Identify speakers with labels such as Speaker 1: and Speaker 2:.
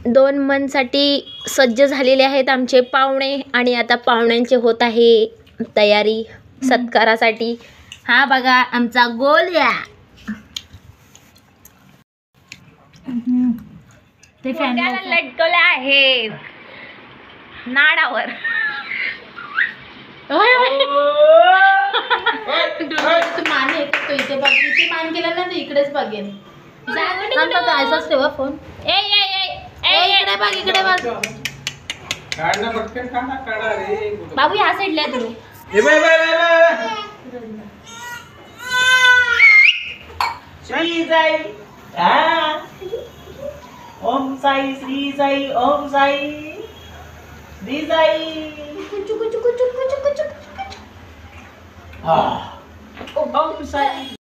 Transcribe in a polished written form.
Speaker 1: 2 मनसाठी सज्ज झालेले आहेत आमचे पाहुणे आणि आता पाहुण्यांचे होत आहे तयारी सत्कारासाठी. हा बघा आमचा गोल्या. ते फॅन लटकवले आहे नाडावर.
Speaker 2: मान हे करतो इथे बघ, इथे मान केला ना तर इकडेच बघेन. असाच ठेवा फोन. इकडे बघ, इकडे बघ
Speaker 1: बाबू ह्या साईडला तुम्ही.
Speaker 3: श्री साई ओम साई श्री साई ओम साई श्री साई ओम साई